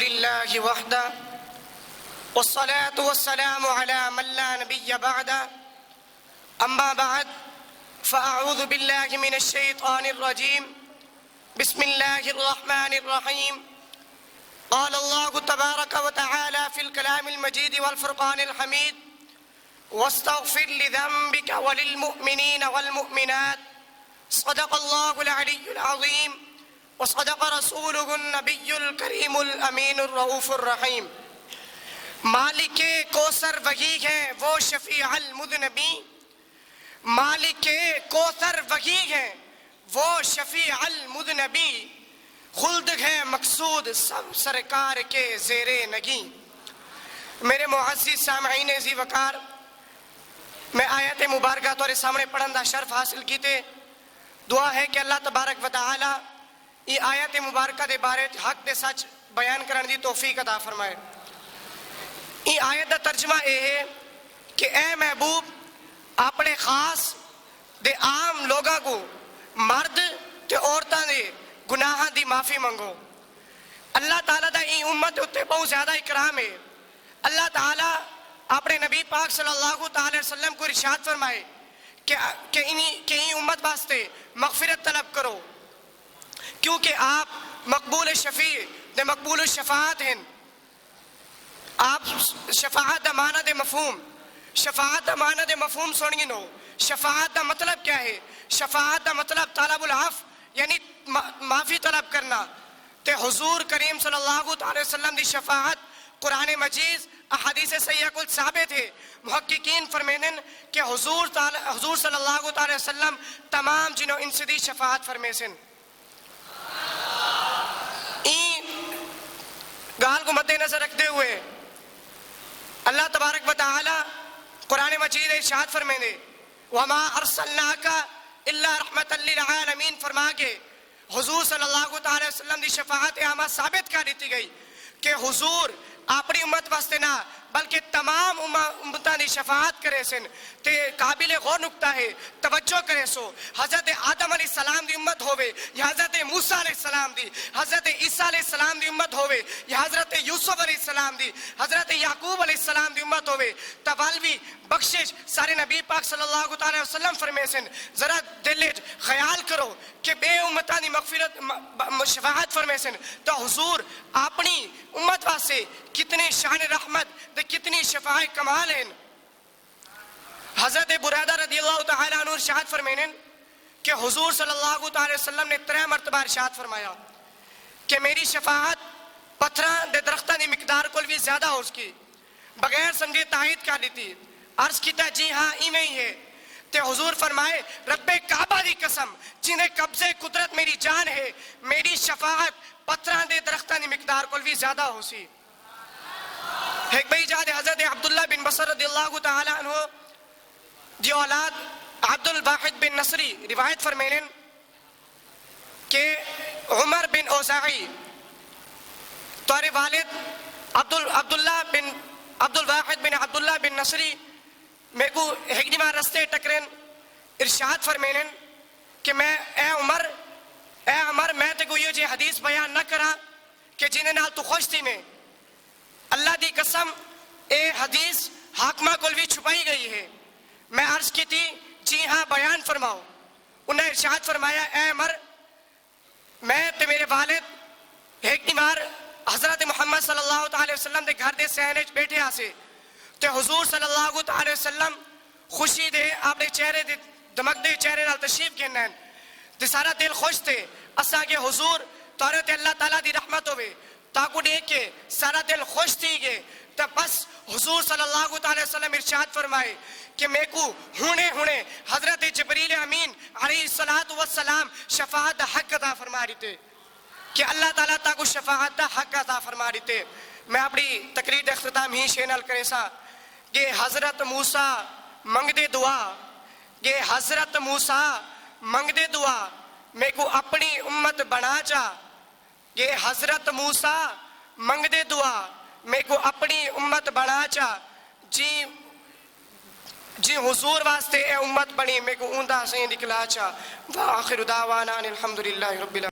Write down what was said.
لله وحده والصلاة والسلام على من لا نبي بعده أما بعد فأعوذ بالله من الشيطان الرجيم بسم الله الرحمن الرحيم قال الله تبارك وتعالى في الكلام المجيد والفرقان الحميد واستغفر لذنبك وللمؤمنين والمؤمنات صدق الله العلي العظيم وصدق رسوله النبي الكريم الأمين الرؤوف الرحيم مالک کوثر وہی ہے وہ شفیع المذنبین، مالک کوثر وہی ہے وہ شفیع المذنبین، خلد ہے مقصود سب سرکار کے زیر نگی۔ میرے معزز سامعین ذی وقار، میں آیت مبارکہ تورے سامنے پڑھن دا شرف حاصل کیتے، دعا ہے کہ اللہ تبارک و تعالی یہ آیت مبارکہ دے بارے حق دے سچ بیان کرن دی توفیق عطا فرمائے۔ یہ آیت دا ترجمہ یہ ہے کہ اے محبوب اپنے خاص دے عام لوگاں کو مرد تے عورتاں دے گناہاں دی معافی منگو۔ اللہ تعالیٰ دا یہ امت اتے بہت زیادہ اکرام ہے۔ اللہ تعالیٰ اپنے نبی پاک صلی اللہ علیہ وسلم کو ارشاد فرمائے کہ این امت واسطے مغفرت طلب کرو، کیونکہ آپ مقبول شفیع دے مقبول الشفاعت ہیں۔ آپ شفاعت دا معنی دے مفہوم، شفاعت دا معنی دے مفہوم سنگی نو۔ شفاعت دا مطلب کیا ہے؟ شفاعت دا مطلب طلب العفو یعنی معافی طلب کرنا۔ تے حضور کریم صلی اللہ علیہ وسلم دی شفاعت قرآن مجید احادیث صحیحہ کل ثابت ہے۔ محققین فرمینن کہ حضور صلی اللہ علیہ وسلم تمام جنہوں ان سے دی شفاعت فرمیسن۔ این گال کو مد نظر رکھتے ہوئے اللہ تبارک و تعالی قرآن مجید ارشاد فرمینے وَمَا أَرْسَلْنَاكَ إِلَّا رَحْمَةً لِلْعَالَمِينَ فرما کے حضور صلی اللہ علیہ وسلم دی شفاعت عامہ ثابت کر دیتی گئی کہ حضور اپنی امت واسطے نہ بلکہ تمام امتاں دی شفاعت کرے سن۔ تے قابل غور نکتہ ہے، توجہ کرے سو، حضرت آدم علیہ السلام دی امت ہوئے یا حضرت موسیٰ علیہ السلام دی، حضرت عیسیٰ علیہ السلام دی امت ہوئے یا حضرت یوسف علیہ السلام دی، حضرت یعقوب علیہ السلام دی امت ہوئے، توالوی بخشش سارے نبی پاک صلی اللہ علیہ وسلم فرمے سن۔ ذرا دلچ خیال کرو کہ بے امتاں دی مغفرت شفاعت فرمے سن تو حضور اپنی امت واسطے کتنے شان رحمت دے کتنی شفاعت کمال ہیں۔ حضرت بریدہ رضی اللہ تعالیٰ عنہ ارشاد فرمینن کہ حضور صلی اللہ علیہ وسلم نے 3 مرتبہ ارشاد فرمایا کہ میری شفاعت پتھراں دے درختاں دی مقدار کل بھی زیادہ ہو اس کی، بغیر سمجھے تائید کر دیتی۔ عرض کیتا جی ہاں ایویں ہی ہے۔ تے حضور فرمائے رب کعبہ دی قسم جنہیں قبضے قدرت میری جان ہے، میری شفاعت پتھراں دے درختاں دی مقدار کل بھی زیادہ ہو سی۔ ایک بھائی جاد حضرت عبداللہ بن بصر رضی اللہ تعالیٰ عنہ جی اولاد عبد الواحد بن نصری روایت فرمینن کہ عمر بن اوزاعی تورے والد عبد الواحد بن عبداللہ بن نصری میں کو ایک دیمہ رستے ٹکرین ارشاد فرمینن کہ اے عمر میں تے کو یہ جی حدیث بیان نہ کرا کہ جنہیں نال تو خوش تھی میں، اللہ دی قسم اے حدیث حاکمہ کل بھی چھپائی گئی ہے۔ میں عرض کی تھی جی ہاں بیان فرماؤ۔ انہیں ارشاد فرمایا اے عمر میں تے میرے والد ایک دیمار حضرت محمد صلی اللہ علیہ وسلم دے گھر دے سہنے بیٹھے آسے تے حضور صلی اللہ علیہ وسلم خوشی دے اپنے چہرے دے دمک دے چہرے نال تشریف گھنن تے سارا دل خوش تھے۔ اسا کہ حضور تورے تے اللہ تعالیٰ دی رحمت ہوئے تاکو دیکھ کے سارا دل خوش تھی گئے۔ تو بس حضور صلی اللہ علیہ وسلم ارشاد فرمائے کہ میں کو ہونے حضرت جبریل امین علیہ السلام شفاعت دا حق عطا فرما دیتے کہ اللہ تعالیٰ تاکو شفاعت دا حق عطا فرما دیتے۔ میں اپنی تقریر اختتام ہی شینل کرے سا کہ حضرت موسیٰ منگ دے دعا، کہ حضرت موسیٰ منگ دے دعا میں کو اپنی امت بنا چا، کہ حضرت موسیٰ منگ دے دعا میں کو اپنی امت بنا چا، جی حضور واسطے اے امت بنی میں کو اوندہ سے نکلا چا۔ وآخر دعوانا الحمدللہ رب العالمین۔